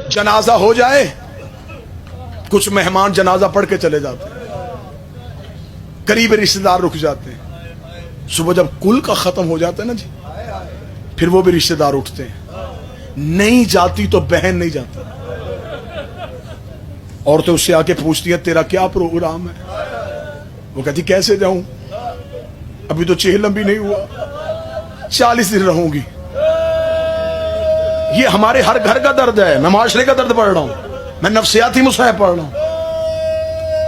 جنازہ ہو جائے، کچھ مہمان جنازہ پڑھ کے چلے جاتے ہیں، قریب رشتہ دار رک جاتے ہیں، صبح جب کل کا ختم ہو جاتا ہے نا جی، پھر وہ بھی رشتہ دار اٹھتے ہیں، نہیں جاتی تو بہن نہیں جاتی، عورتیں اس سے آ کے پوچھتی ہیں تیرا کیا پروگرام ہے؟ وہ کہتی کیسے جاؤں، ابھی تو چہلم بھی نہیں ہوا، 40 دن رہوں گی۔ یہ ہمارے ہر گھر کا درد ہے، میں معاشرے کا درد پڑھ رہا ہوں، میں نفسیاتی مصائب پڑھ رہا ہوں۔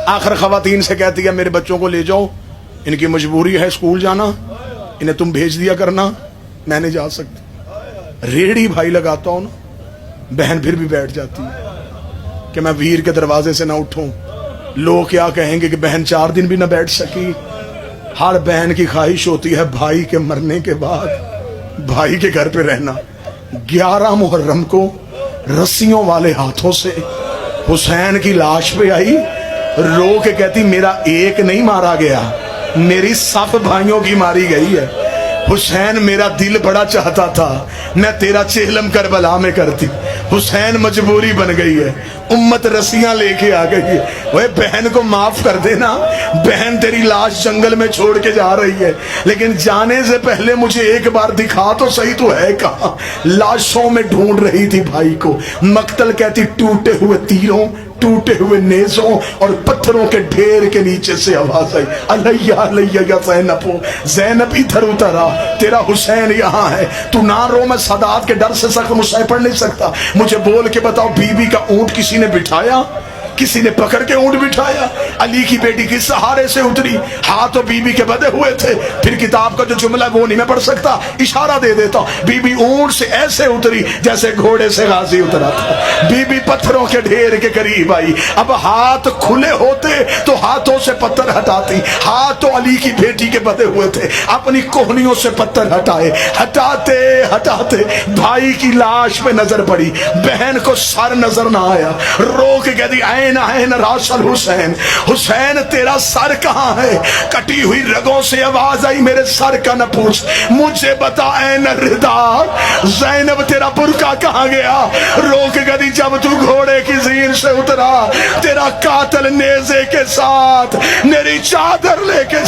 آخر خواتین سے کہتی ہے میرے بچوں کو لے جاؤ، ان کی مجبوری ہے اسکول جانا، انہیں تم بھیج دیا کرنا، میں نہیں جا سکتی۔ ریڑھی بھائی لگاتا ہوں نا، بہن پھر بھی بیٹھ جاتی ہے کہ میں ویر کے دروازے سے نہ اٹھوں، لوگ کیا کہیں گے کہ بہن 4 دن بھی نہ بیٹھ سکی۔ ہر بہن کی خواہش ہوتی ہے بھائی کے مرنے کے بعد بھائی کے گھر پہ رہنا۔ 11 محرم کو رسیوں والے ہاتھوں سے حسین کی لاش پہ آئی، رو کے کہتی میرا ایک نہیں مارا گیا، میری صف بھائیوں کی ماری گئی ہے۔ حسین میرا دل بڑا چاہتا تھا میں تیرا چہلم کربلا میں کرتی، حسین مجبوری بن گئی ہے، امت رسیاں لے کے آ گئی ہے۔ وہ بہن کو معاف کر دینا، بہن تیری لاش جنگل میں چھوڑ کے جا رہی ہے، لیکن جانے سے پہلے مجھے ایک بار دکھا تو صحیح تو ہے کہاں۔ لاشوں میں ڈھونڈ رہی تھی بھائی کو، مقتل کہتی ٹوٹے ہوئے تیروں، ٹوٹے ہوئے نیزوں اور پتھروں کے ڈھیر کے نیچے سے آواز آئی علیہ علیہ یا زینب، زینب ادھر اتر آ، تیرا حسین یہاں ہے، تو نہ رو، میں صداعت کے ڈر سے سخت مصحف پڑھ نہیں سکتا، مجھے بول کے بتاؤ بی بی کا اونٹ کسی نے بٹھایا؟ کسی نے پکڑ کے اونٹ بٹھایا؟ علی کی بیٹی کس سہارے سے اتری؟ ہاتھ بی بی کے بدے ہوئے تھے۔ پھر کتاب کا جو جملہ وہ نہیں میں پڑھ سکتا، اشارہ دے دیتا ہوں، بی بی اونٹ سے ایسے اتری جیسے گھوڑے سے غازی اترا تھا، بی بی پتھروں کے ڈھیر کے قریب آئی۔ اب ہاتھ کھلے ہوتے تو ہاتھوں سے پتھر ہٹاتی، ہاتھ تو علی کی بیٹی کے بدے ہوئے تھے، اپنی کوہنیوں سے پتھر ہٹائے، ہٹاتے ہٹاتے بھائی کی لاش پہ نظر پڑی، بہن کو سر نظر نہ آیا، رو کے کہتی این راس الحسین، حسین تیرا سر کہاں ہے؟ کٹی ہوئی رگوں سے آواز آئی میرے سر کا نہ پوچھ، مجھے بتا این الردا، زینب تیرا برقع کہاں گیا؟ رو کے کہتی جب تو گھوڑے کی زین سے اترا تیرا قاتل نیزے کے ساتھ میری چادر لے کے